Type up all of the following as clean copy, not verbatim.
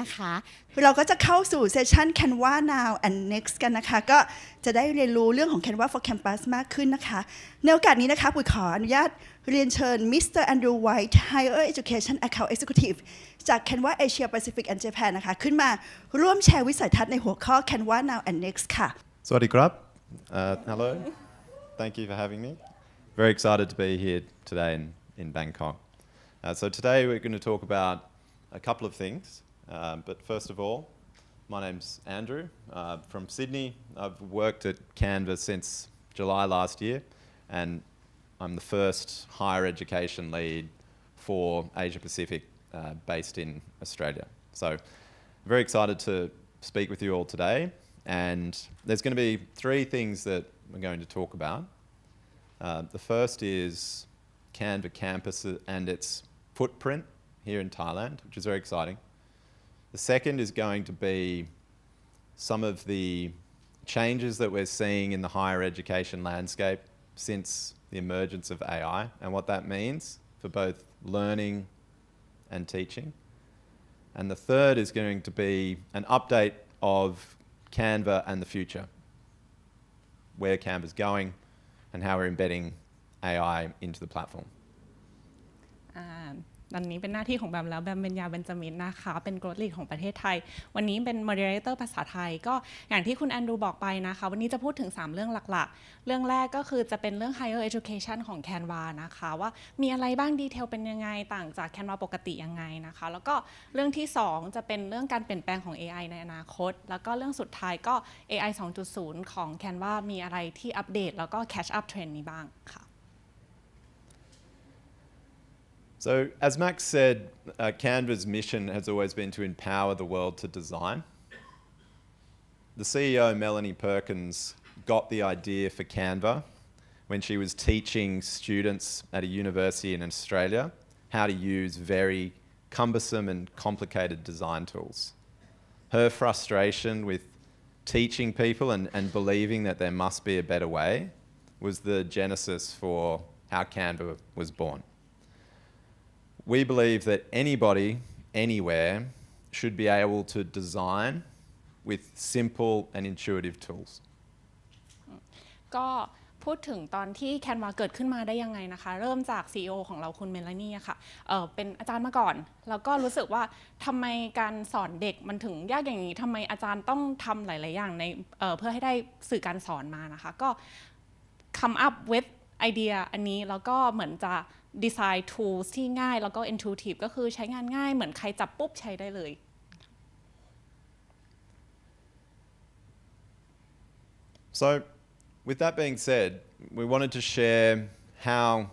นะคะเราก็จะเข้าสู่เซสชัน Canva now and next กันนะคะก็จะได้เรียนรู้เรื่องของ Canva for Campus มากขึ้นนะคะในโอกาสนี้นะคะปุ๋ยขออนุญาตเรียนเชิญ Mr. Andrew White Higher Education Account Executive จาก Canva Asia Pacific and Japan นะคะขึ้นมาร่วมแชร์วิสัยทัศน์ในหัวข้อ Canva now and next ค่ะ สวัสดีครับ Hello. Thank you for having me. Very excited to be here today in Bangkok. So today we're going to talk about a couple of things. But first of all, my name's Andrew from Sydney. I've worked at Canva since July last year, and I'm the first higher education lead for Asia Pacific based in Australia. So very excited to speak with you all today. And there's going to be three things that we're going to talk about. The first is Canva Campus and its footprint here in Thailand, which is very exciting. The second is going to be some of the changes that we're seeing in the higher education landscape since the emergence of AI and what that means for both learning and teaching. And the third is going to be an update of Canva and the future, where Canva's going and how we're embedding AI into the platform. ตอนนี้เป็นหน้าที่ของแบมแล้วแบมเบญญาเบญจมิตรนะคะเป็นโกรธลีดของประเทศไทยวันนี้เป็น moderator ภาษาไทยก็อย่างที่คุณแอนดรูบอกไปนะคะวันนี้จะพูดถึง3เรื่องหลักๆเรื่องแรกก็คือจะเป็นเรื่อง higher education ของ Canva นะคะว่ามีอะไรบ้างดีเทลเป็นยังไงต่างจาก Canva ปกติยังไงนะคะแล้วก็เรื่องที่2จะเป็นเรื่องการเปลี่ยนแปลงของ AI ในอนาคตแล้วก็เรื่องสุดท้ายก็ AI 2.0 ของ Canva มีอะไรที่อัปเดตแล้วก็ catch up trend นี้บ้างค่ะ So, as Max said, Canva's mission has always been to empower the world to design. The CEO, Melanie Perkins, got the idea for Canva when she was teaching students at a university in Australia how to use very cumbersome and complicated design tools. Her frustration with teaching people and believing that there must be a better way was the genesis for how Canva was born. We believe that anybody, anywhere, should be able to design with simple and intuitive tools. ก็พูดถึงตอนที่ Canva เกิดขึ้นมาได้ยังไงนะคะเริ่มจาก CEO ของเราคุณเมลานี่ค่ะเป็นอาจารย์มาก่อนแล้วก็รู้สึกว่าทำไมการสอนเด็กมันถึงยากอย่างนี้ทำไมอาจารย์ต้องทำหลายๆอย่างในเพื่อให้ได้สื่อการสอนมานะคะก็ come up with ไอเดียอันนี้แล้วก็เหมือนจะดีไซน์ tools ที่ง่ายแล้วก็ intuitive ก็คือใช้งานง่ายเหมือนใครจับปุ๊บใช้ได้เลย So, with that being said, we wanted to share how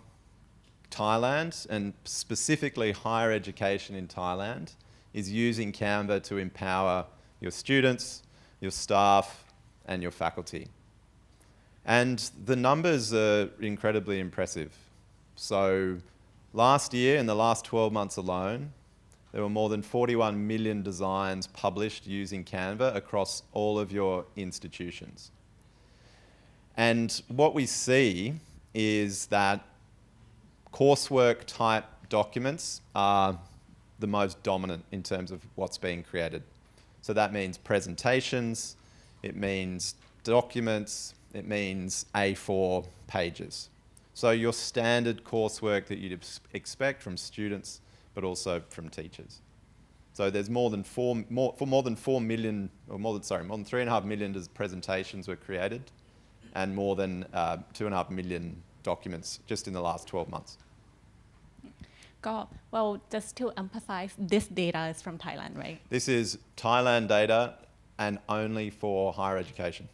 Thailand, and specifically higher education in Thailand, is using Canva to empower your students, your staff, and your faculty. And the numbers are incredibly impressive. So last year, in the last 12 months alone, there were more than 41 million designs published using Canva across all of your institutions. And what we see is that coursework type documents are the most dominant in terms of what's being created. So that means presentations, it means documents, it means A4 pages. So your standard coursework that you'd expect from students, but also from teachers. So there's more than 3.5 million presentations were created, and more than 2.5 million documents just in the last 12 months. Well, just to emphasize, this data is from Thailand, right? This is Thailand data and only for higher education.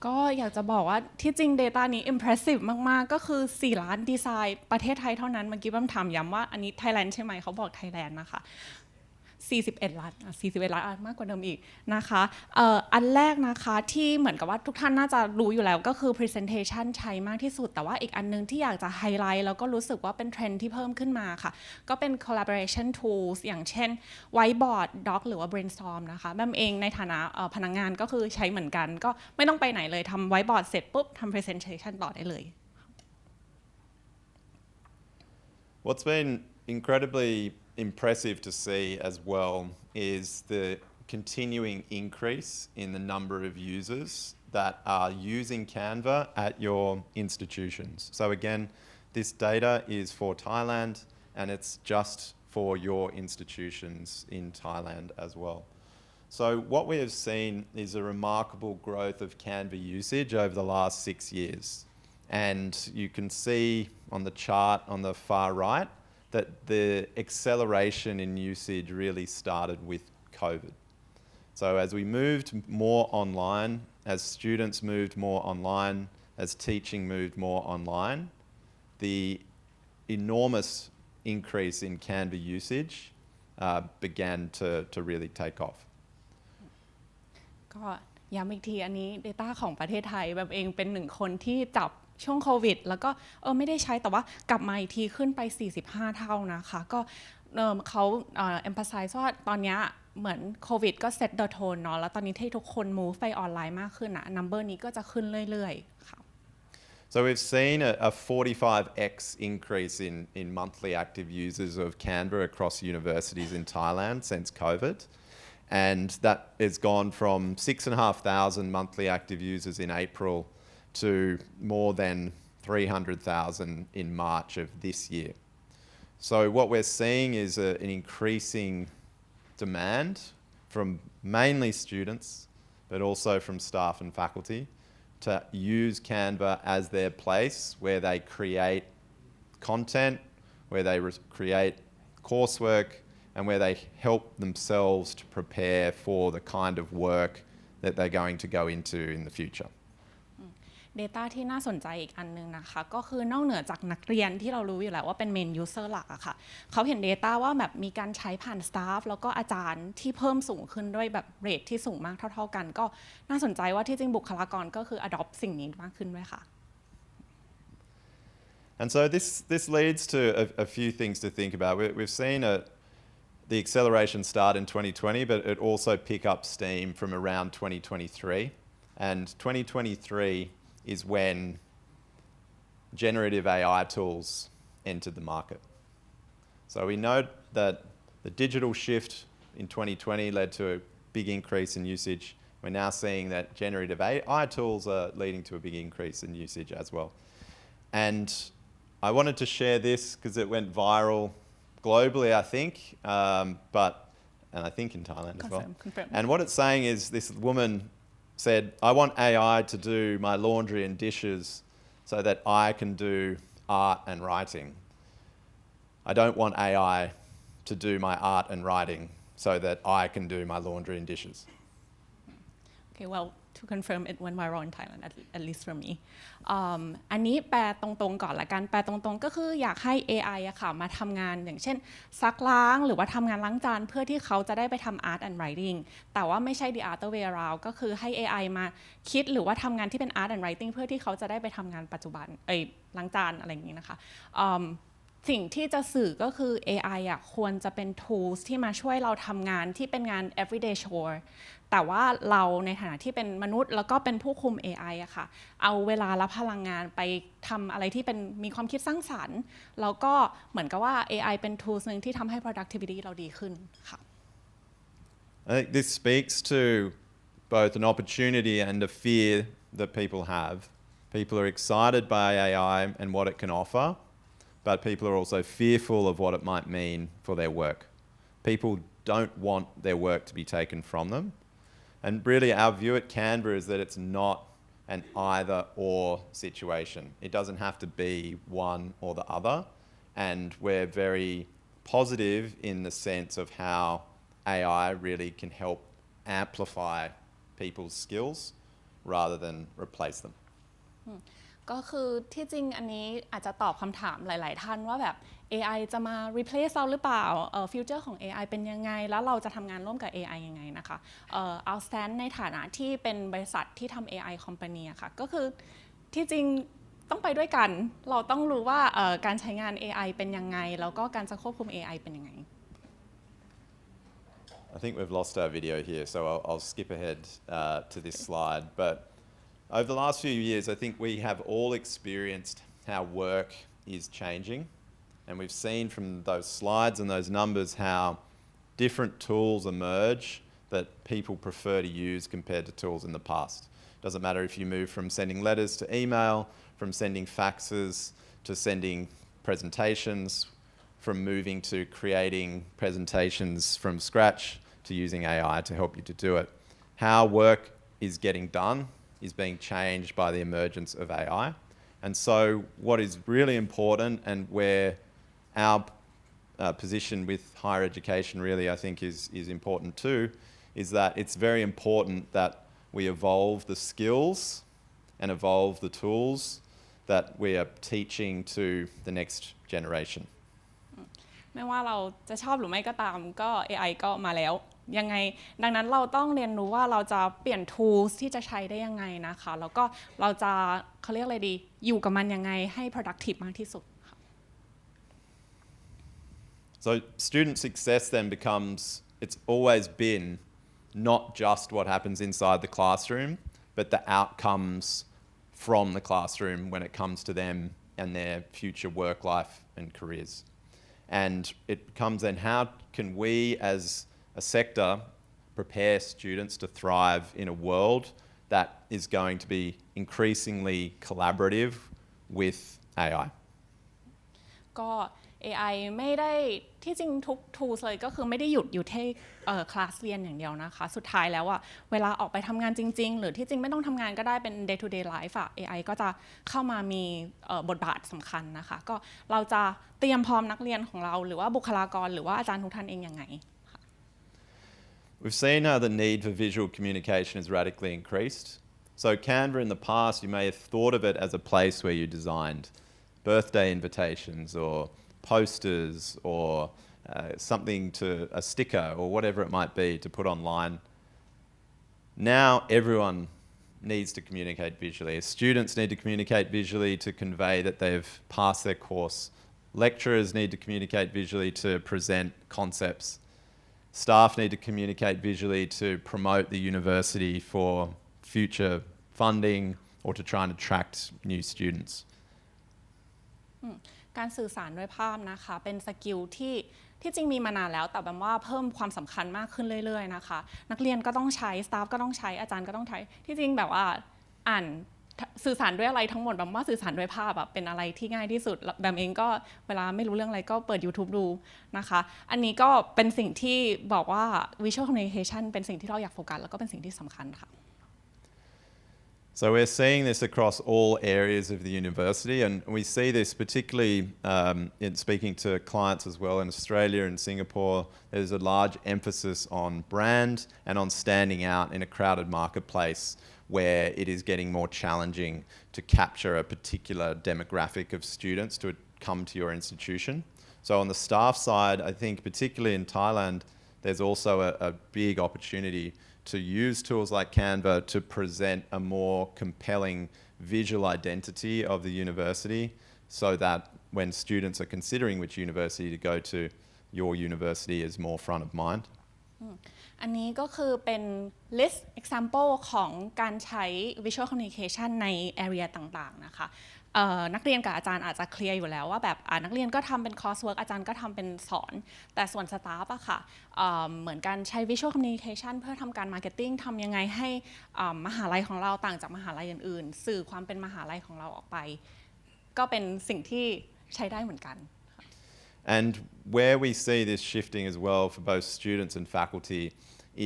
ก็อยากจะบอกว่าที่จริง Data นี้ impressive มากๆก็คือ4ล้านดีไซน์ประเทศไทยเท่านั้นเมื่อกี้ผมถามย้ำว่าอันนี้ Thailand ใช่ไหมเขาบอก Thailand นะคะ41ล้านมากกว่าเดิมอีกนะคะอันแรกนะคะที่เหมือนกับว่าทุกท่านน่าจะรู้อยู่แล้วก็คือ presentation ใช้มากที่สุดแต่ว่าอีกอันนึงที่อยากจะไฮไลท์แล้วก็รู้สึกว่าเป็นเทรนด์ที่เพิ่มขึ้นมาค่ะก็เป็น collaboration tools อย่างเช่น whiteboard doc หรือว่า brainstorm นะคะแบมเองในฐานะพนักงานก็คือใช้เหมือนกันก็ไม่ต้องไปไหนเลยทำ whiteboard เสร็จปุ๊บทำ presentation ต่อได้เลย What's been incredibly impressive to see as well is the continuing increase in the number of users that are using Canva at your institutions. So again, this data is for Thailand and it's just for your institutions in Thailand as well. So what we have seen is a remarkable growth of Canva usage over the last 6 years. And you can see on the chart on the far right that the acceleration in usage really started with COVID. So as we moved more online, as students moved more online, as teaching moved more online, the enormous increase in Canva usage began to really take off. ก็ย้ำอีกทีอันนี้ Data ของประเทศไทยแบบเองเป็นหนึ่งคนที่จับช่วงโควิดแล้วก็ไม่ได้ใช้แต่ว่ากลับมาอีกทีขึ้นไป45เท่านะคะก็เขาemphasize ว่าตอนนี้เหมือนโควิดก็ set the tone เนาะแล้วตอนนี้ที่ทุกคน move ไปออนไลน์มากขึ้นนะ number นี้ก็จะขึ้นเรื่อยๆค่ะ So we've seen a 45x increase in monthly active users of Canva across universities in Thailand since COVID. And that has gone from 6,500 monthly active users in April to more than 300,000 in March of this year. So what we're seeing is an increasing demand from mainly students, but also from staff and faculty to use Canva as their place where they create content, where they create coursework, and where they help themselves to prepare for the kind of work that they're going to go into in the future. Data ที่น่าสนใจอีกอันนึงนะคะก็คือนอกเหนือจากนักเรียนที่เรารู้อยู่แล้วว่าเป็น main user หลักอะค่ะเขาเห็น Data ว่าแบบมีการใช้ผ่าน staff แล้วก็อาจารย์ที่เพิ่มสูงขึ้นด้วยแบบเรทที่สูงมากเท่าๆกันก็น่าสนใจว่าที่จริงบุคลากรก็คือ adopt สิ่งนี้มากขึ้นด้วยค่ะ And so this leads to a few things to think about. We've seen the acceleration start in 2020, but it also pick up steam from around 2023. And 2023 is when generative AI tools entered the market. So we know that the digital shift in 2020 led to a big increase in usage. We're now seeing that generative AI tools are leading to a big increase in usage as well. And I wanted to share this because it went viral globally, I think, and I think in Thailand as well. Confirm. And what it's saying is this woman said, I want AI to do my laundry and dishes so that I can do art and writing. I don't want AI to do my art and writing so that I can do my laundry and dishes. Okay, well, to confirm it went viral in Thailand, at least for me. อันนี้แปลตรงๆก่อนละกันแปลตรงๆก็คืออยากให้ AI อะค่ะมาทำงานอย่างเช่นซักล้างหรือว่าทำงานล้างจานเพื่อที่เขาจะได้ไปทำ art and writing แต่ว่าไม่ใช่ the other way around ก็คือให้ AI มาคิดหรือว่าทำงานที่เป็น art and writing เพื่อที่เขาจะได้ไปทำงานปัจจุบันล้างจานอะไรอย่างนี้นะคะสิ่งที่จะสื่อก็คือ AI อ่ะควรจะเป็น tools ที่มาช่วยเราทำงานที่เป็นงาน everyday chore แต่ว่าเราในฐานะที่เป็นมนุษย์แล้วก็เป็นผู้คุม AI อะค่ะเอาเวลาและพลังงานไปทำอะไรที่เป็นมีความคิดสร้างสรรค์แล้วก็เหมือนกับว่า AI เป็น tools นึงที่ทำให้ productivity เราดีขึ้นค่ะ I think this speaks to both an opportunity and a fear that people have. People are excited by AI and what it can offer, but people are also fearful of what it might mean for their work. People don't want their work to be taken from them. And really our view at Canva is that it's not an either or situation. It doesn't have to be one or the other. And we're very positive in the sense of how AI really can help amplify people's skills rather than replace them. ก็คือที่จริงอันนี้อาจจะตอบคำถามหลายๆท่านว่าแบบ AI จะมา replace เราหรือเปล่าfuture ของ AI เป็นยังไงแล้วเราจะทำงานร่วมกับ AI ยังไงนะคะเอาสแตนในฐานะที่เป็นบริษัทที่ทำ AI company อะค่ะก็คือที่จริงต้องไปด้วยกันเราต้องรู้ว่าการใช้งาน AI เป็นยังไงแล้วก็การจะควบคุม AI เป็นยังไง I think we've lost our video here, so I'll skip ahead to this slide. But over the last few years, I think we have all experienced how work is changing. And we've seen from those slides and those numbers how different tools emerge that people prefer to use compared to tools in the past. Doesn't matter if you move from sending letters to email, from sending faxes to sending presentations, from moving to creating presentations from scratch to using AI to help you to do it. How work is getting done is being changed by the emergence of AI. And so what is really important, and where our position with higher education really I think is important too, is that it's very important that we evolve the skills and evolve the tools that we are teaching to the next generation. ไม่ว่าเราจะชอบหรือไม่ก็ตามก็ AI ก็มาแล้วยังไงดังนั้นเราต้องเรียนรู้ว่าเราจะเปลี่ยน tools ที่จะใช้ได้ยังไงนะคะแล้วก็เราจะเขาเรียกอะไรดีอยู่กับมันยังไงให้ productive มากที่สุด So student success then becomes, it's always been not just what happens inside the classroom, but the outcomes from the classroom when it comes to them and their future work life and careers. And it becomes then how can we as a sector prepare students to thrive in a world that is going to be increasingly collaborative with AI. ก็ AI ไม่ได้ที่จริงทุก tools เลยก็คือไม่ได้หยุดอยู่ที่คลาสเรียนอย่างเดียวนะคะสุดท้ายแล้วอะเวลาออกไปทำงานจริงๆหรือที่จริงไม่ต้องทำงานก็ได้เป็น day to day life อะ AI ก็จะเข้ามามีบทบาทสำคัญนะคะก็เราจะเตรียมพร้อมนักเรียนของเราหรือว่าบุคลากรหรือว่าอาจารย์ทุกท่านเองยังไง We've seen how the need for visual communication has radically increased. So Canva in the past, you may have thought of it as a place where you designed birthday invitations or posters or something to a sticker or whatever it might be to put online. Now everyone needs to communicate visually. Students need to communicate visually to convey that they've passed their course. Lecturers need to communicate visually to present concepts. Staff need to communicate visually to promote the university for future funding or to try and attract new students. การสื่อสารด้วยภาพนะคะเป็นสกิลที่จริงมีมานานแล้วแต่แบบว่าเพิ่มความสำคัญมากขึ้นเรื่อยๆนะคะนักเรียนก็ต้องใช้สตาฟก็ต้องใช้อาจารย์ก็ต้องใช้ที่จริงแบบว่าอ่านสื่อสารด้วยอะไรทั้งหมดแบบว่าสื่อสารด้วยภาพแบบเป็นอะไรที่ง่ายที่สุดแบบเองก็เวลาไม่รู้เรื่องอะไรก็เปิด YouTube ดูนะคะอันนี้ก็เป็นสิ่งที่บอกว่า visual communication เป็นสิ่งที่เราอยากโฟกัสแล้วก็เป็นสิ่งที่สำคัญค่ะ So we're seeing this across all areas of the university, and we see this particularly in speaking to clients as well in Australia and Singapore. There's a large emphasis on brand and on standing out in a crowded marketplace where it is getting more challenging to capture a particular demographic of students to come to your institution. So on the staff side, I think particularly in Thailand, there's also a big opportunity to use tools like Canva to present a more compelling visual identity of the university so that when students are considering which university to go to, your university is more front of mind. อันนี้ก็คือเป็น list example ของการใช้ visual communication ใน area ต่างๆนะคะนักเรียนกับอาจารย์อาจจะเคลียร์อยู่แล้วว่าแบบนักเรียนก็ทำเป็น coursework อาจารย์ก็ทำเป็นสอนแต่ส่วนสตาฟอะค่ะเหมือนการใช้ visual communication เพื่อทำการ marketing ทำยังไงให้มหาลัยของเราต่างจากมหาลัยอื่นๆสื่อความเป็นมหาลัยของเราออกไปก็เป็นสิ่งที่ใช้ได้เหมือนกัน And where we see this shifting as well for both students and faculty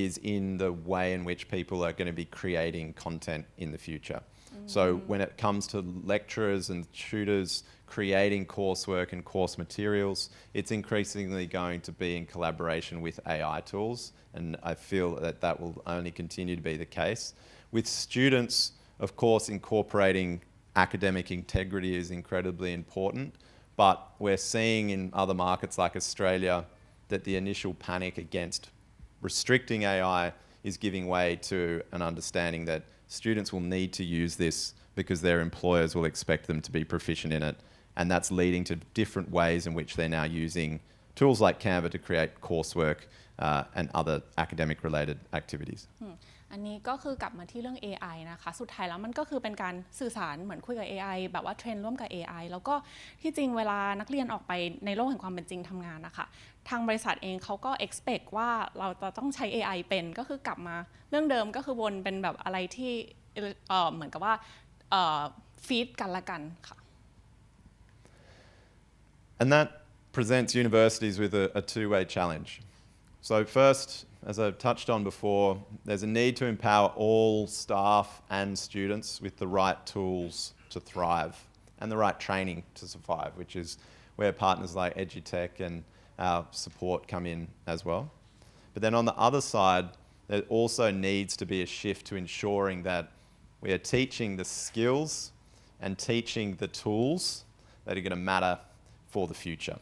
is in the way in which people are going to be creating content in the future. So when it comes to lecturers and tutors creating coursework and course materials, it's increasingly going to be in collaboration with AI tools, and I feel that that will only continue to be the case. With students, of course, incorporating academic integrity is incredibly important, but we're seeing in other markets like Australia that the initial panic against restricting AI is giving way to an understanding that students will need to use this because their employers will expect them to be proficient in it, and that's leading to different ways in which they're now using tools like Canva to create coursework and other academic-related activities. อันนี้ก็คือกลับมาที่เรื่อง AI นะคะสุดท้ายแล้วมันก็คือเป็นการสื่อสารเหมือนคุยกับ AI แบบว่าเทรนร่วมกับ AI แล้วก็ที่จริงเวลานักเรียนออกไปในโลกแห่งความเป็นจริงทำงานนะคะทางบริษัทเองเขาก็ expect ว่าเราจะต้องใช้ AI เป็นก็คือกลับมาเรื่องเดิมก็คือวนเป็นแบบอะไรที่เหมือนกับว่าฟีดกันละกันค่ะ And that presents universities with a two-way challenge. So first, as I've touched on before, there's a need to empower all staff and students with the right tools to thrive and the right training to survive, which is where partners like EduTech and our support come in as well. But then on the other side, there also needs to be a shift to ensuring that we are teaching the skills and teaching the tools that are going to matter for the future.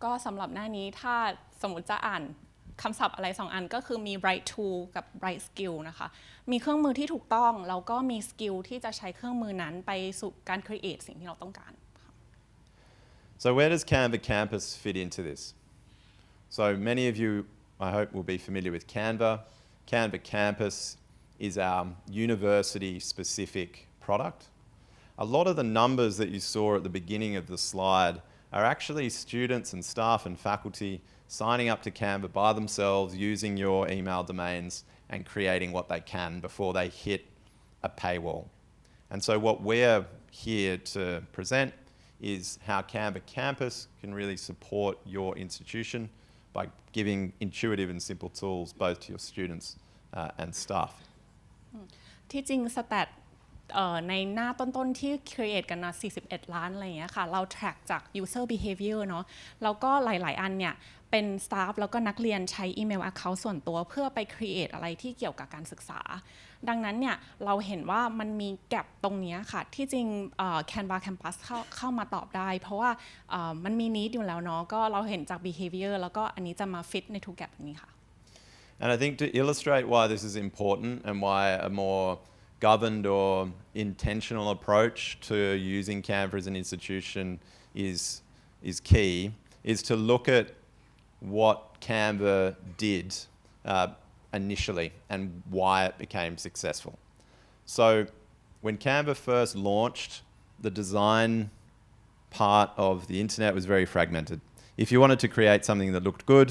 ก็สำหรับหน้านี้ถ้าสมมติจะอ่านคำศัพท์อะไร2 อันก็คือมี right tool กับ right skill นะคะมีเครื่องมือที่ถูกต้องแล้วก็มี skill ที่จะใช้เครื่องมือนั้นไปสู่การ create สิ่งที่เราต้องการ So where does Canva Campus fit into this? So many of you, I hope, will be familiar with Canva. Canva Campus is our university-specific product. A lot of the numbers that you saw at the beginning of the slide are actually students and staff and faculty signing up to Canva by themselves, using your email domains and creating what they can before they hit a paywall. And so what we're here to present is how Canva Campus can really support your institution by giving intuitive and simple tools both to your students and staff. ที่จริงสแตทในหน้าต้นๆที่ create กันมา41 ล้านอะไรอย่างเงี้ยค่ะเรา track จาก user behavior เนาะแล้วก็หลายๆอันเนี่ยเป็น staff แล้วก็นักเรียนใช้อีเมล account ส่วนตัวเพื่อไป create อะไรที่เกี่ยวกับการศึกษาดังนั้นเนี่ยเราเห็นว่ามันมีแกลบตรงนี้ค่ะที่จริงCanva Campus เข้ามาตอบได้เพราะว่ามันมี need อยู่แล้วเนาะก็เราเห็นจาก behavior แล้วก็อันนี้จะมา fit ในทุกแกลบนี้ค่ะ And I think to illustrate why this is important and why a more governed or intentional approach to using Canva as an institution is key, is to look at what Canva did initially and why it became successful. So when Canva first launched, the design part of the internet was very fragmented. If you wanted to create something that looked good,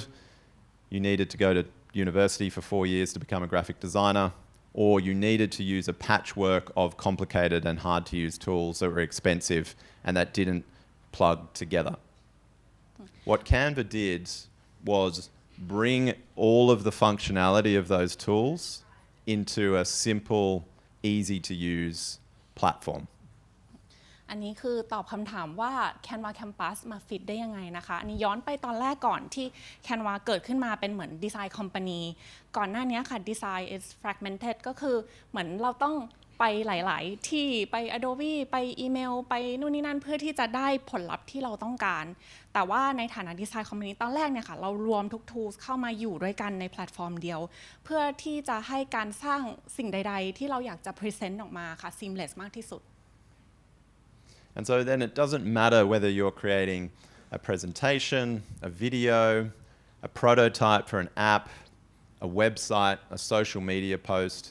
you needed to go to university for 4 years to become a graphic designer, or you needed to use a patchwork of complicated and hard to use tools that were expensive and that didn't plug together. What Canva did was bring all of the functionality of those tools into a simple, easy to use platform. อันนี้คือตอบคำถามว่า Canva Campus มาฟิตได้ยังไงนะคะอันนี้ย้อนไปตอนแรกก่อนที่ Canva เกิดขึ้นมาเป็นเหมือน Design Company ก่อนหน้านี้ค่ะ Design is fragmented ก็คือเหมือนเราต้องไปหลายๆที่ไป Adobe ไปอีเมลไปนู่นนี่นั่นเพื่อที่จะได้ผลลัพธ์ที่เราต้องการแต่ว่าในฐานะ Design Company ตอนแรกเนี่ยค่ะเรารวมทุก tools เข้ามาอยู่ด้วยกันในแพลตฟอร์มเดียวเพื่อที่จะให้การสร้างสิ่งใดๆที่เราอยากจะ present ออกมาค่ะ seamless มากที่สุดAnd so then it doesn't matter whether you're creating a presentation, a video, a prototype for an app, a website, a social media post.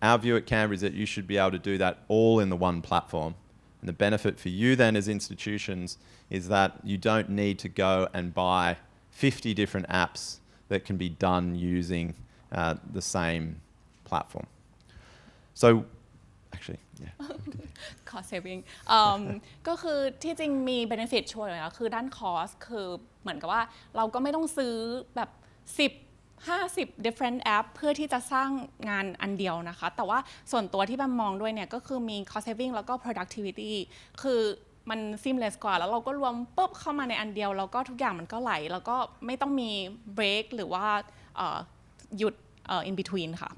Our view at Canva is that you should be able to do that all in the one platform. And the benefit for you then as institutions is that you don't need to go and buy 50 different apps that can be done using the same platform. So actually, yeah. cost saving ก็คือที่จริงมี benefit ช่วยเลยนะคือด้าน cost คือเหมือนกับว่าเราก็ไม่ต้องซื้อแบบ10-50 different app เพื่อที่จะสร้างงานอันเดียวนะคะแต่ว่าส่วนตัวที่บัมมองด้วยเนี่ยก็คือมี cost saving แล้วก็ productivity คือมัน seamless กว่าแล้วเราก็รวมปุ๊บเข้ามาในอันเดียวแล้วก็ทุกอย่างมันก็ไหลแล้วก็ไม่ต้องมี break หรือว่าหยุดin between ค่ะ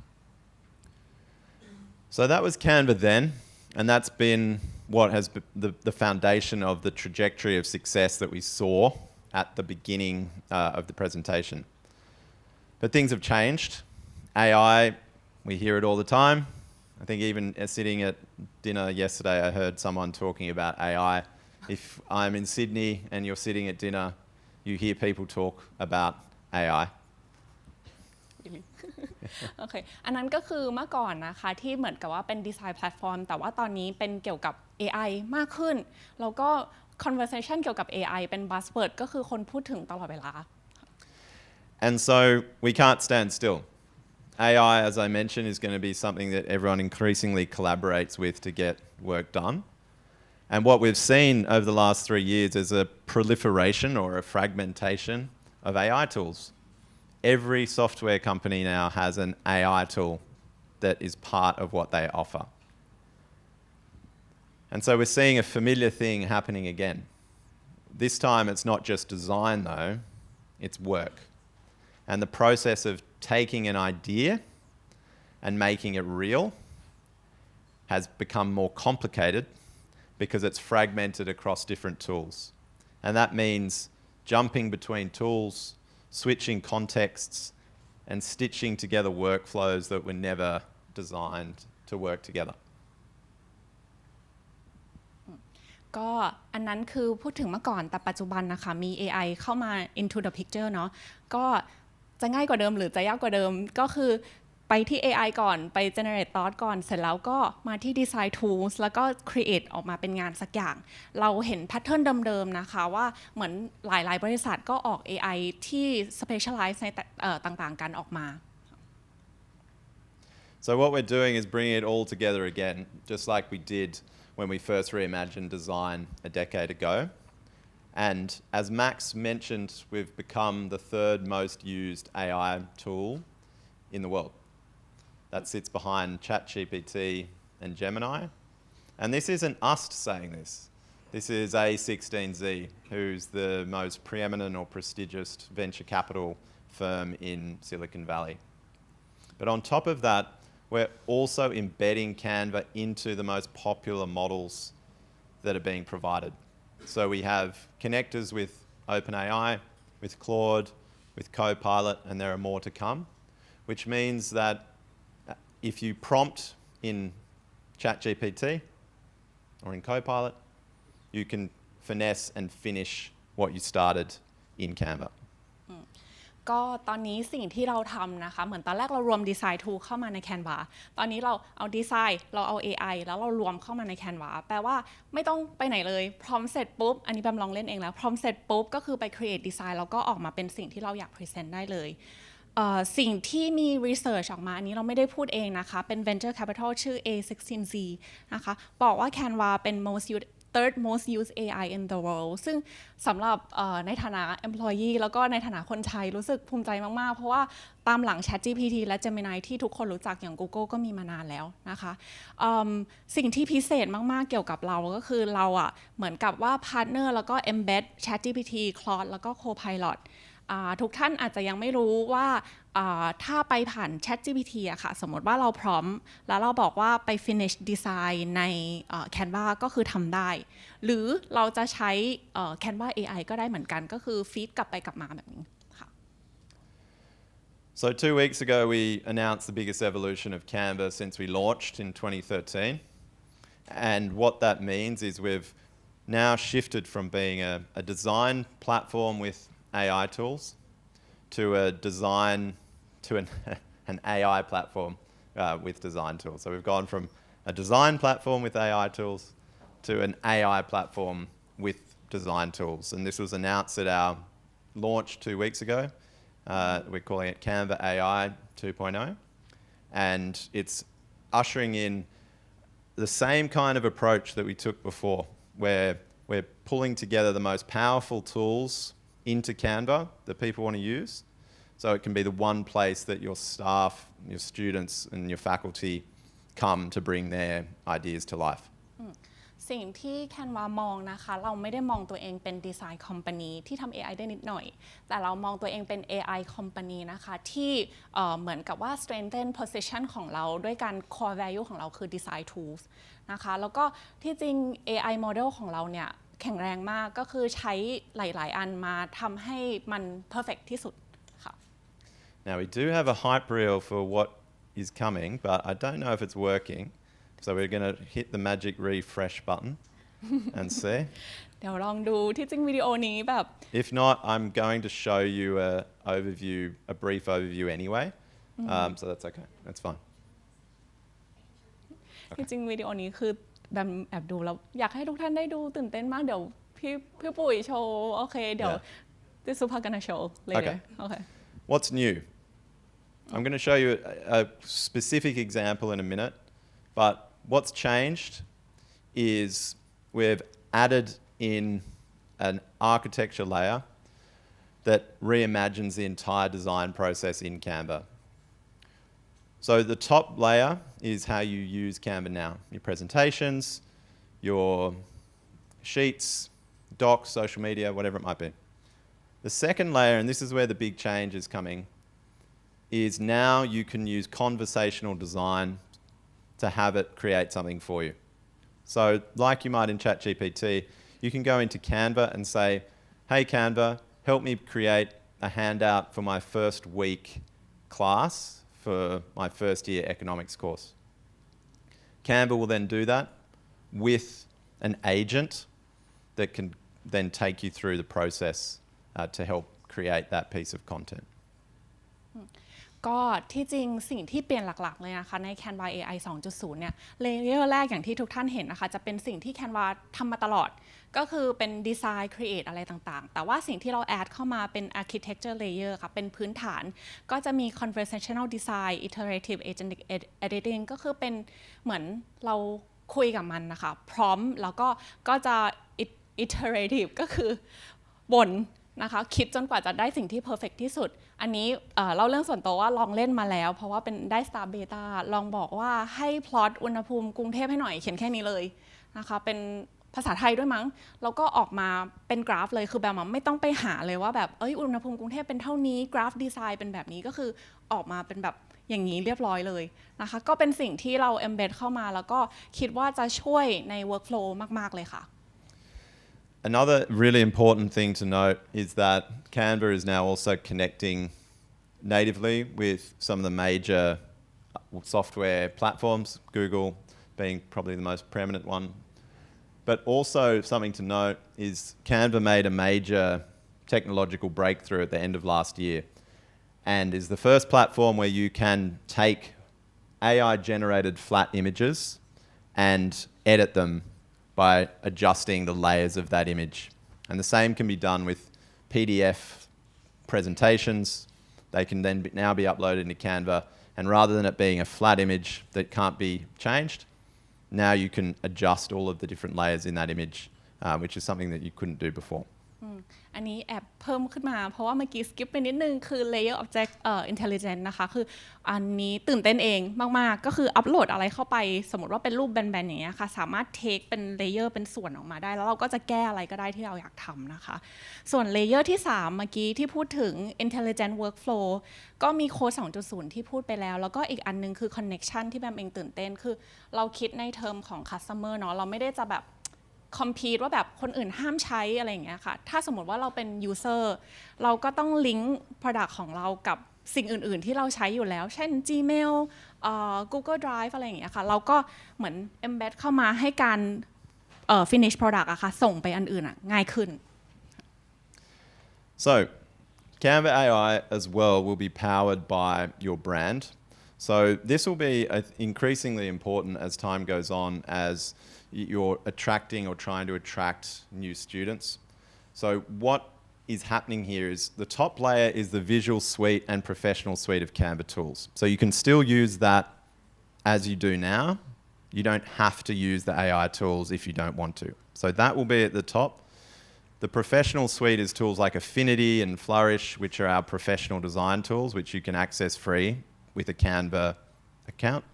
So that was Canva then, and that's been what has the foundation of the trajectory of success that we saw at the beginning of the presentation. But things have changed. AI, we hear it all the time. I think even sitting at dinner yesterday, I heard someone talking about AI. If I'm in Sydney and you're sitting at dinner, you hear people talk about AI. โอเค อันนั้นก็คือเมื่อก่อนนะคะที่เหมือนกับว่าเป็นดีไซน์แพลตฟอร์มแต่ว่าตอนนี้เป็นเกี่ยวกับ AI มากขึ้นแล้วก็ conversation เกี่ยวกับ AI เป็น buzzword ก็คือคนพูดถึงตลอดเวลา And so we can't stand still. AI, as I mentioned, is going to be something that everyone increasingly collaborates with to get work done. And what we've seen over the last 3 years is a proliferation or a fragmentation of AI tools. Every software company now has an AI tool that is part of what they offer. And so we're seeing a familiar thing happening again. This time it's not just design though, it's work. And the process of taking an idea and making it real has become more complicated because it's fragmented across different tools. And that means jumping between tools, switching contexts, and stitching together workflows that were never designed to work together. ก็อันนั้นคือพูดถึงเมื่อก่อนแต่ปัจจุบันนะคะมี AI เข้ามา into the picture เนาะก็จะง่ายกว่าเดิมหรือจะยากกว่าเดิมก็คือไปที่ AI ก่อนไป generate thought ก่อนเสร็จแล้วก็มาที่ design tools แล้วก็ create ออกมาเป็นงานสักอย่างเราเห็น pattern เดิมๆนะคะว่าเหมือนหลายๆบริษัทก็ออก AI ที่ specialize ในต่างๆกันออกมา So what we're doing is bringing it all together again, just like we did when we first reimagined design a decade ago. And as Max mentioned, we've become the third most used AI tool in the world. That sits behind ChatGPT and Gemini. And this isn't us saying this. This is A16Z, who's the most preeminent or prestigious venture capital firm in Silicon Valley. But on top of that, we're also embedding Canva into the most popular models that are being provided. So we have connectors with OpenAI, with Claude, with Copilot, and there are more to come, which means that if you prompt in ChatGPT or in Copilot, you can finesse and finish what you started in Canva. ก็ตอนนี้สิ่งที่เราทำนะคะเหมือนตอนแรกเรารวมดีไซน์ tool เข้ามาใน Canva ตอนนี้เราเอาดีไซน์เราเอา AI แล้วเรารวมเข้ามาใน Canva แปลว่าไม่ต้องไปไหนเลยพร้อมเสร็จปุ๊บอันนี้แบมลองเล่นเองแล้วพร้อมเสร็จปุ๊บก็คือไป create design แล้วก็ออกมาเป็นสิ่งที่เราอยาก present ได้เลยสิ่งที่มี research ออกมาอันนี้เราไม่ได้พูดเองนะคะเป็น venture capital ชื่อ A16Z นะคะบอกว่า Canva เป็น third most used AI in the world ซึ่งสำหรับในฐานะ employee แล้วก็ในฐานะคนใช้รู้สึกภูมิใจมากๆเพราะว่าตามหลัง ChatGPT และ Gemini ที่ทุกคนรู้จักอย่าง Google ก็มีมานานแล้วนะคะสิ่งที่พิเศษมากๆเกี่ยวกับเราก็คือเราเหมือนกับว่า partner แล้วก็ embed ChatGPT Claude แล้วก็ Copilotทุกท่านอาจจะยังไม่รู้ว่าถ้าไปผ่าน ChatGPT อะค่ะสมมติว่าเราพร้อมแล้วเราบอกว่าไป finish design ใน Canva ก็คือทำได้หรือเราจะใช้ Canva AI ก็ได้เหมือนกันก็คือ feed กลับไปกลับมาแบบนี้ค่ะ So 2 weeks ago we announced the biggest evolution of Canva since we launched in 2013. And what that means is we've now shifted from being a design platform with AI tools to an AI platform with design tools. So we've gone from a design platform with AI tools to an AI platform with design tools. And this was announced at our launch 2 weeks ago. We're calling it Canva AI 2.0. And it's ushering in the same kind of approach that we took before, where we're pulling together the most powerful tools into Canva that people want to use. So it can be the one place that your staff, your students and your faculty come to bring their ideas to life. สิ่งที่ Canva มองนะคะเราไม่ได้มองตัวเองเป็น Design Company ที่ทำ AI ได้นิดหน่อยแต่เรามองตัวเองเป็น AI Company นะคะที่เหมือนกับว่า strengthen position ของเราด้วยการ core value ของเราคือ Design Tools นะคะแล้วก็ที่จริง AI model ของเราเนี่ยแข็งแรงมากก็คือใช้หลายๆอันมาทำให้มัน perfect ที่สุดค่ะ Now we do have a hype reel for what is coming, but I don't know if it's working. So we're going to hit the magic refresh button. and see. เดี๋ยวลองดูที่จริงวิดีโอนี้แบบ If not, I'm going to show you a brief overview anyway. So that's okay. That's fine. ที่จริงวิดีโอนี้คือแบบแอบดูแล้วอยากให้ทุกท่านได้ดูตื่นเต้นมากเดี๋ยวพี่ปุ๋ยโชว์โอเคเดี๋ยว this is gonna show later. Okay. What's new? I'm going to show you a specific example in a minute, but what's changed is we've added in an architecture layer that reimagines the entire design process in Canva. So the top layer is how you use Canva now, your presentations, your sheets, docs, social media, whatever it might be. The second layer, and this is where the big change is coming, is now you can use conversational design to have it create something for you. So like you might in ChatGPT, you can go into Canva and say, hey Canva, help me create a handout for my first week class for my first year economics course. Canva will then do that with an agent that can then take you through the process to help create that piece of content. ก็ที่จริงสิ่งที่เปลี่ยนหลักๆเลยนะคะใน Canva AI 2.0 เนี่ยเลเยอร์แรกอย่างที่ทุกท่านเห็นนะคะจะเป็นสิ่งที่ Canva ทำมาตลอดก็คือเป็นดีไซน์ create อะไรต่างๆแต่ว่าสิ่งที่เราแอดเข้ามาเป็น architecture layer ค่ะเป็นพื้นฐานก็จะมี conversational design iterative agentic editing ก็คือเป็นเหมือนเราคุยกับมันนะคะพร้อมแล้วก็จะ iterative ก็คือบ่นนะคะคิดจนกว่าจะได้สิ่งที่ perfect ที่สุดอันนี้เล่าเรื่องส่วนตัวว่าลองเล่นมาแล้วเพราะว่าเป็นได้ Star Beta ลองบอกว่าให้ plot อุณหภูมิกรุงเทพให้หน่อยเขียนแค่นี้เลยนะคะเป็นภาษาไทยด้วยมั้งแล้วก็ออกมาเป็นกราฟเลยคือแบบไม่ต้องไปหาเลยว่าแบบอุณหภูมิกรุงเทพเป็นเท่านี้กราฟดีไซน์เป็นแบบนี้ก็คือออกมาเป็นแบบอย่างนี้เรียบร้อยเลยนะคะก็เป็นสิ่งที่เรา embed เข้ามาแล้วก็คิดว่าจะช่วยใน workflow มากๆเลยค่ะ Another really important thing to note is that Canva is now also connecting natively with some of the major software platforms, Google being probably the most preeminent one. But also something to note is Canva made a major technological breakthrough at the end of last year and is the first platform where you can take AI-generated flat images and edit them by adjusting the layers of that image. And the same can be done with PDF presentations. They can then now be uploaded into Canva, and rather than it being a flat image that can't be changed, now you can adjust all of the different layers in that image, which is something that you couldn't do before. อันนี้แอบเพิ่มขึ้นมาเพราะว่าเมื่อกี้สกิปไปนิดนึงคือ layer object intelligence นะคะคืออันนี้ตื่นเต้นเองมากๆก็คืออัปโหลดอะไรเข้าไปสมมติว่าเป็นรูปแบนๆอย่างเงี้ยค่ะสามารถ take เป็น layer เป็นส่วนออกมาได้แล้วเราก็จะแก้อะไรก็ได้ที่เราอยากทำนะคะส่วน layer ที่3เมื่อกี้ที่พูดถึง intelligent workflow ก็มีโค้ด 2.0 ที่พูดไปแล้วแล้วก็อีกอันนึงคือ connection ที่แบมเองตื่นเต้นคือเราคิดในเทอมของ customer เนาะเราไม่ได้จะแบบcompete ว่าแบบคนอื่นห้ามใช้อะไรอย่างเงี้ยค่ะถ้าสมมติว่าเราเป็น user เราก็ต้อง link product ของเรากับสิ่งอื่นๆที่เราใช้อยู่แล้วเช่น Gmail Google Drive อะไรอย่างเงี้ยค่ะเราก็เหมือน embed เข้ามาให้การfinish product อะค่ะส่งไปอันอื่นอะง่ายขึ้น So Canva AI as well will be powered by your brand. So this will be increasingly important as time goes on as you're attracting or trying to attract new students. So what is happening here is the top layer is the visual suite and professional suite of Canva tools. So you can still use that as you do now. You don't have to use the AI tools if you don't want to. So that will be at the top. The professional suite is tools like Affinity and Flourish, which are our professional design tools, which you can access free with a Canva account.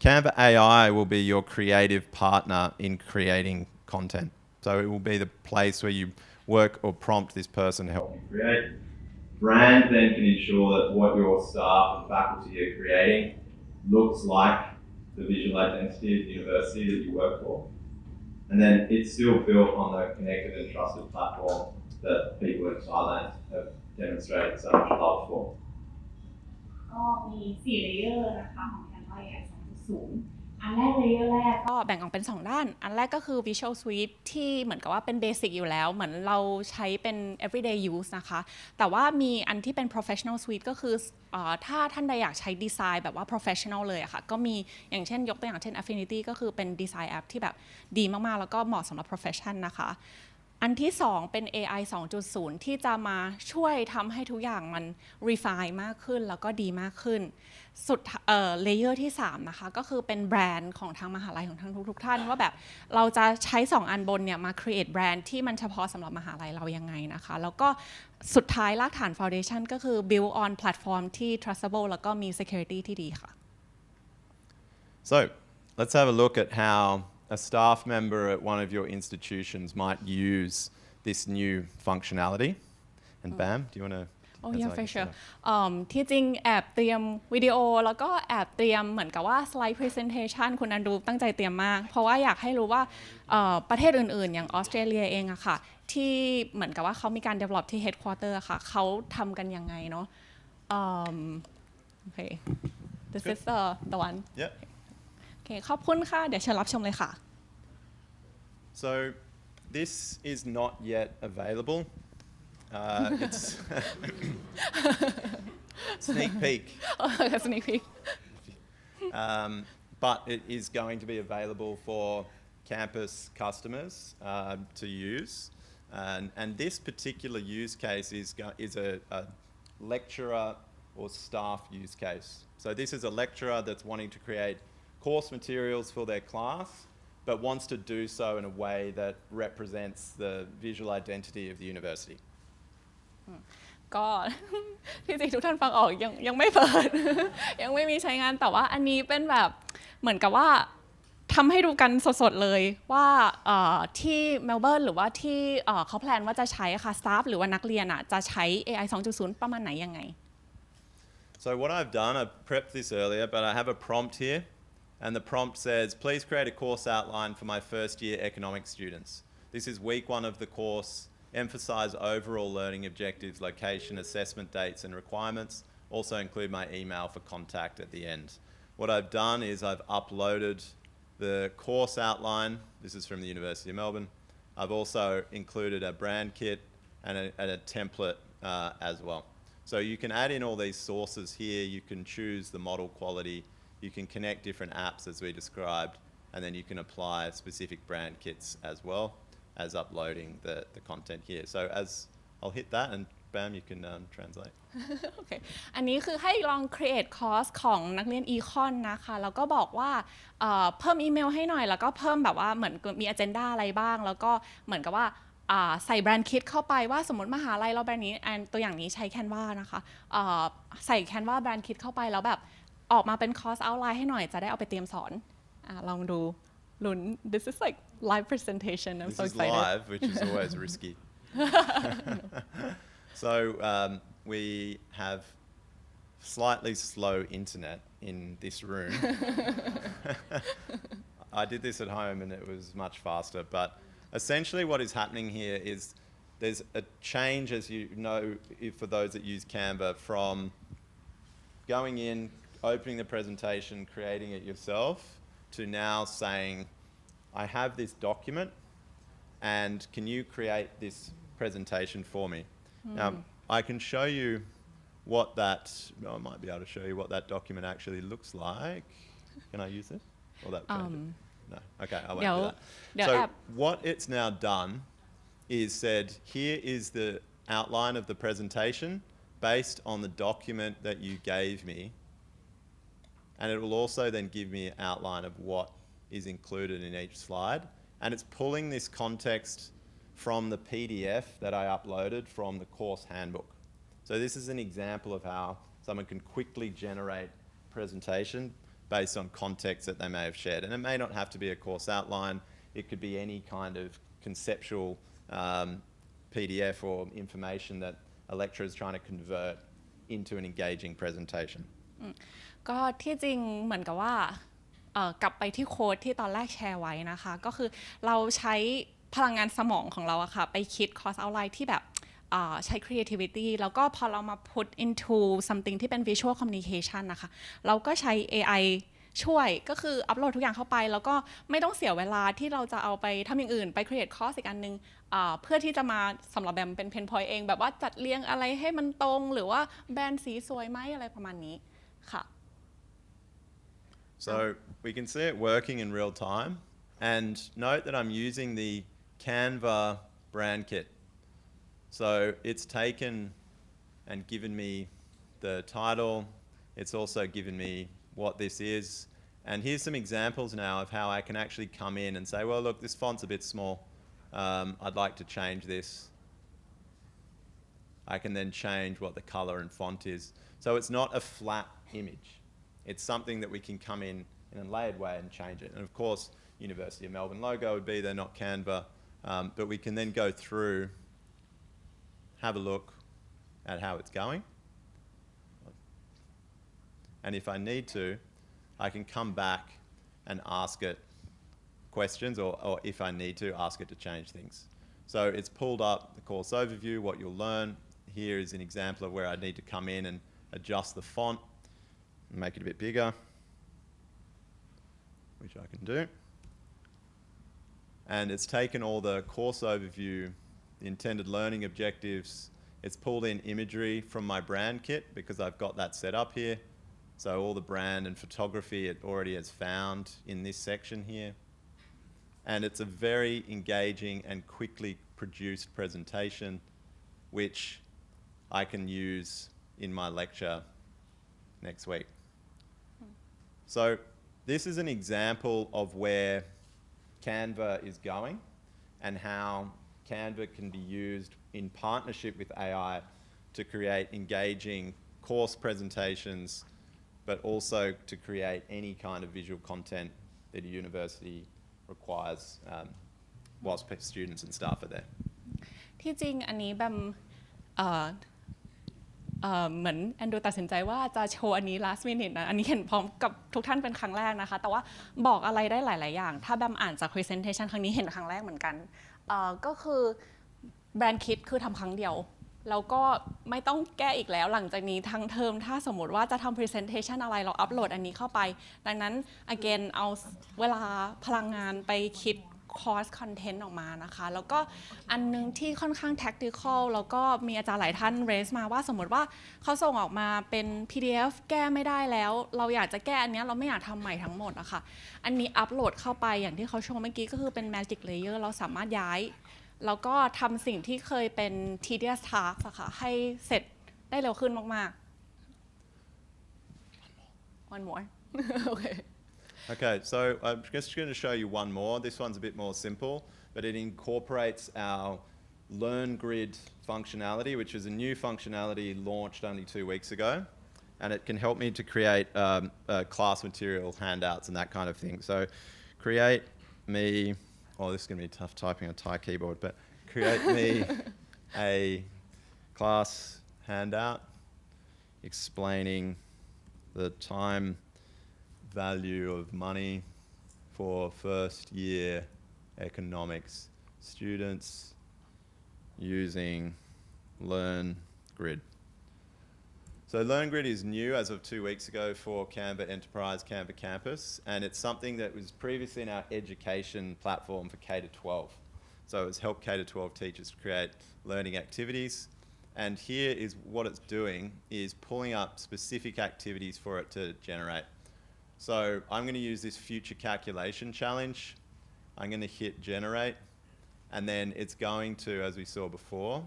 Canva AI will be your creative partner in creating content. So it will be the place where you work or prompt this person to help you create. Brand then can ensure that what your staff and faculty are creating looks like the visual identity of the university that you work for. And then it's still built on the connected and trusted platform that people in Thailand have demonstrated so much love for. ก็มี4 layer นะคะของ Canva AI 2.0 อันแรกเลยแรกก็แบ่งออกเป็น2ด้านอันแรกก็คือ Visual Suite ที่เหมือนกับว่าเป็นเบสิกอยู่แล้วเหมือนเราใช้เป็น everyday use นะคะแต่ว่ามีอันที่เป็น professional suite ก็คือถ้าท่านใดอยากใช้ดีไซน์แบบว่า professional เลยอะค่ะก็มีอย่างเช่นยกตัวอย่างเช่น Affinity ก็คือเป็นดีไซน์แอปที่แบบดีมากๆแล้วก็เหมาะสำหรับ profession นะคะอันที่2เป็น AI 2.0 ที่จะมาช่วยทำให้ทุกอย่างมัน refine มากขึ้นแล้วก็ดีมากขึ้นสุดเลเยอร์ที่3นะคะก็คือเป็นแบรนด์ของทางมหาลัยของทางทุกท่านว่าแบบเราจะใช้2อันบนเนี่ยมา create แบรนด์ที่มันเฉพาะสำหรับมหาลัยเรายังไงนะคะแล้วก็สุดท้ายรากฐาน foundation ก็คือ build on platform ที่ trustable แล้วก็มี security ที่ดีค่ะ So let's have a look at how a staff member at one of your institutions might use this new functionality. And Bam, do you want to? Oh yeah, for sure. ที่จริงแอบเตรียมวิดีโอแล้วก็แอบเตรียมเหมือนกับว่า slide presentation คุณอันดูตั้งใจเตรียมมากเพราะว่าอยากให้รู้ว่าประเทศอื่นๆอย่างออสเตรเลียเองอะค่ะที่เหมือนกับว่าเขามีการ develop ที่ headquarter อะค่ะเขาทำกันยังไงเนาะOkay, this is the one. Yeah. โอเคขอบคุณค่ะเดี๋ยวเชิญรับชมเลยค่ะ So this is not yet available. It's sneak peek. sneak peek. But it is going to be available for campus customers to use. And this particular use case is a lecturer or staff use case. So this is a lecturer that's wanting to create course materials for their class, but wants to do so in a way that represents the visual identity of the university. ก็ที่จริงทุกท่านฟังออกยังไม่เปิด ยังไม่มีใช้งานแต่ว่าอันนี้เป็นแบบเหมือนกับว่าทำให้ดูกันสดๆเลยว่าที่เมลเบิร์นหรือว่าที่เขาแพลนว่าจะใช้ค่ะสตาฟหรือว่านักเรียนจะใช้ AI 2.0 ประมาณไหนยังไง So what I've done, I prepped this earlier, but I have a prompt here. And the prompt says, please create a course outline for my first year economics students. This is week 1 of the course. Emphasize overall learning objectives, location, assessment dates and requirements. Also include my email for contact at the end. What I've done is I've uploaded the course outline. This is from the University of Melbourne. I've also included a brand kit and a template as well. So you can add in all these sources here. You can choose the model quality. You can connect different apps as we described, and then you can apply specific brand kits as well as uploading the content here. So as I'll hit that and bam, you can translate. โอเค อันนี้คือให้ลอง create course ของนักเรียน Econ นะคะแล้วก็บอกว่าเพิ่มอีเมลให้หน่อยแล้วก็เพิ่มแบบว่าเหมือนมี agenda อะไรบ้างแล้วก็เหมือนกับว่าใส่แบรนด์คิดเข้าไปว่าสมมติมหาลัยเราแบรนด์นี้ตัวอย่างนี้ใช้ Canva นะคะใส่ Canva แบรนด์คิดเข้าไปแล้วแบบออกมาเป็นคอร์สเอาไลน์ให้หน่อยจะได้เอาไปเตรียมสอนลองดูลุ้น This is like live presentation I'm so excited. This is live, which is always risky. So we have slightly slow internet in this room. I did this at home and it was much faster, but essentially what is happening here is there's a change, as you know, for those that use Canva, from going in, opening the presentation, creating it yourself, to now saying, I have this document and can you create this presentation for me? Now, I can show you what that, I might be able to show you what that document actually looks like. Can I use this? Or that No. Okay, I won't do that. So what it's now done is said, here is the outline of the presentation based on the document that you gave me. And it will also then give me an outline of what is included in each slide. And it's pulling this context from the PDF that I uploaded from the course handbook. So this is an example of how someone can quickly generate presentation based on context that they may have shared. And it may not have to be a course outline. It could be any kind of conceptual PDF or information that a lecturer is trying to convert into an engaging presentation. ก็ที่จริงเหมือนกับว่ากลับไปที่โค้ดที่ตอนแรกแชร์ไว้นะคะก็คือเราใช้พลังงานสมองของเราอะค่ะไปคิดคอร์สเอาไลน์ที่แบบใช้ creativity แล้วก็พอเรามา put into something ที่เป็น visual communication นะคะเราก็ใช้ AI ช่วยก็คืออัปโหลดทุกอย่างเข้าไปแล้วก็ไม่ต้องเสียเวลาที่เราจะเอาไปทำอย่างอื่นไป create course อีกอันนึงเพื่อที่จะมาสำหรับแบมเป็น pain point เองแบบว่าจัดเรียงอะไรให้มันตรงหรือว่าแบรนด์สีสวยไหมอะไรประมาณนี้ค่ะ So we can see it working in real time, and note that I'm using the Canva brand kit. So it's taken and given me the title. It's also given me what this is. And here's some examples now of how I can actually come in and say, well, look, this font's a bit small. I'd like to change this. I can then change what the color and font is. So it's not a flat image. It's something that we can come in a layered way and change it. And of course, University of Melbourne logo would be there, not Canva. But we can then go through, have a look at how it's going. And if I need to, I can come back and ask it questions, or if I need to, ask it to change things. So it's pulled up the course overview, what you'll learn. Here is an example of where I need to come in and adjust the font, make it a bit bigger, which I can do. And it's taken all the course overview, the intended learning objectives. It's pulled in imagery from my brand kit because I've got that set up here. So all the brand and photography it already has found in this section here. And it's a very engaging and quickly produced presentation, which I can use in my lecture next week. So this is an example of where Canva is going and how Canva can be used in partnership with AI to create engaging course presentations, but also to create any kind of visual content that a university requires whilst students and staff are there. ที่จริงอันนี้แบมเหมือนแอนดูตัดสินใจว่าจะโชว์อันนี้ last minute นะอันนี้เห็นพร้อมกับทุกท่านเป็นครั้งแรกนะคะแต่ว่าบอกอะไรได้หลายๆอย่างถ้าแบมอ่านจาก presentation ครั้งนี้เห็นครั้งแรกเหมือนกันก็คือแบรนด์คิดคือทำครั้งเดียวแล้วก็ไม่ต้องแก้อีกแล้วหลังจากนี้ทั้งเทอมถ้าสมมติว่าจะทำ presentation อะไรเราอัปโหลดอันนี้เข้าไปดังนั้น again เอาเวลาพลังงานไปคิดคอร์สคอนเทนต์ออกมานะคะแล้วก็อันนึงที่ค่อนข้าง tactical แล้วก็มีอาจารย์หลายท่าน raise มาว่าสมมติว่าเขาส่งออกมาเป็น PDF แก้ไม่ได้แล้วเราอยากจะแก้อันนี้เราไม่อยากทำใหม่ทั้งหมดอะค่ะอันนี้อัปโหลดเข้าไปอย่างที่เขาโชว์เมื่อกี้ก็คือเป็น magic layer เราสามารถย้ายแล้วก็ทำสิ่งที่เคยเป็น tedious task อะค่ะให้เสร็จได้เร็วขึ้นมากๆ one more okay Okay, so I'm just going to show you one more. This one's a bit more simple, but it incorporates our Learn Grid functionality, which is a new functionality launched only 2 weeks ago. And it can help me to create class material, handouts, and that kind of thing. So create me, oh, this is going to be tough typing on a Thai keyboard, but create me a class handout explaining the time value of money for first year economics students using Learn Grid. So Learn Grid is new as of 2 weeks ago for Canva Enterprise, Canva Campus, and it's something that was previously in our education platform for K-12. So it's helped K-12 teachers create learning activities. And here is what it's doing is pulling up specific activities for it to generate. So I'm going to use this future calculation challenge. I'm going to hit generate, and then it's going to, as we saw before,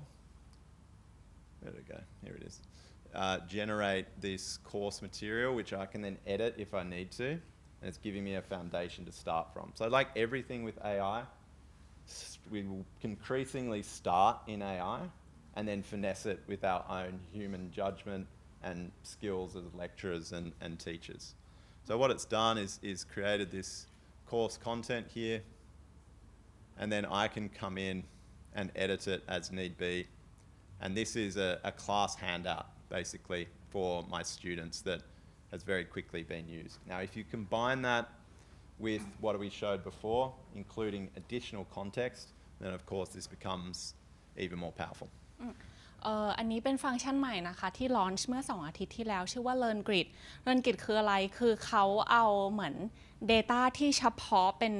there we go, here it is, generate this course material, which I can then edit if I need to, and it's giving me a foundation to start from. So like everything with AI, we will increasingly start in AI and then finesse it with our own human judgment and skills as lecturers and teachers. So what it's done is created this course content here, and then I can come in and edit it as need be. And this is a class handout, basically, for my students that has very quickly been used. Now, if you combine that with what we showed before, including additional context, then of course this becomes even more powerful. อันนี้เป็นฟังก์ชันใหม่นะคะที่ลอนช์เมื่อ2อาทิตย์ที่แล้วชื่อว่า Learn Grid Learn Grid คืออะไรคือเขาเอาเหมือน Data ที่เฉพาะเป็น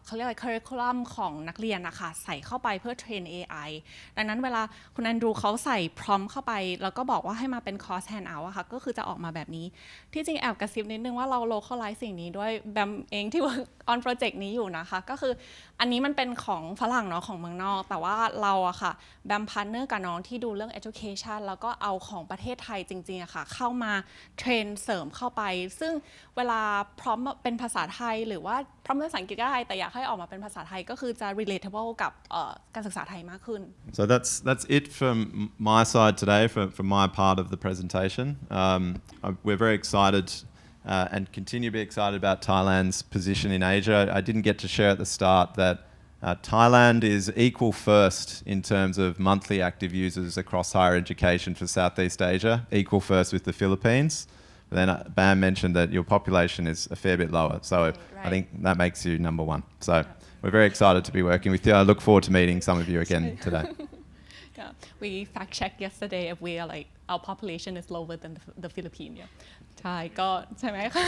เขาเรียกอะไร curriculum ของนักเรียนนะคะใส่เข้าไปเพื่อเทรน AI ดังนั้นเวลาคุณแอนดรูเขาใส่ prompt เข้าไปแล้วก็บอกว่าให้มาเป็น course handout อะค่ะก็คือจะออกมาแบบนี้ที่จริงแอบกระซิบนิดนึงว่าเรา localize สิ่งนี้ด้วยแบมเองที่ work on project นี้อยู่นะคะก็คืออันนี้มันเป็นของฝรั่งเนาะของเมืองนอกแต่ว่าเราอะค่ะแบมพาร์ทเนอร์กับน้องที่ดูเรื่อง education แล้วก็เอาของประเทศไทยจริงๆอะค่ะเข้ามาเทรนเสริมเข้าไปซึ่งเวลาพร้อมเป็นภาษาไทยหรือว่าพร้อมเป็นภาษาอังกฤษก็ได้แต่อยากให้ออกมาเป็นภาษาไทยก็คือจะ relatable กับการศึกษาไทยมากขึ้น So that's it from my side today, from my part of the presentation. We're very excited and continue to be excited about Thailand's position in Asia. I didn't get to share at the start that Thailand is equal first in terms of monthly active users across higher education for Southeast Asia, equal first with the Philippines. Then Bam mentioned that your population is a fair bit lower, so I think that makes you number one. So we're very excited to be working with you. I look forward to meeting some of you again today. Yeah, we fact checked yesterday if we are like our population is lower than the Philippines. Yeah. ใช่ก็ใช่ไหมคะ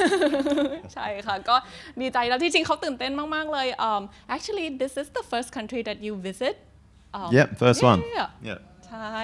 ใช่ค่ะก็ดีใจแล้วที่จริงเขาตื่นเต้นมากๆเลย actually this is the first country that you visit Yep, first one. Yeah. Yeah. ใช่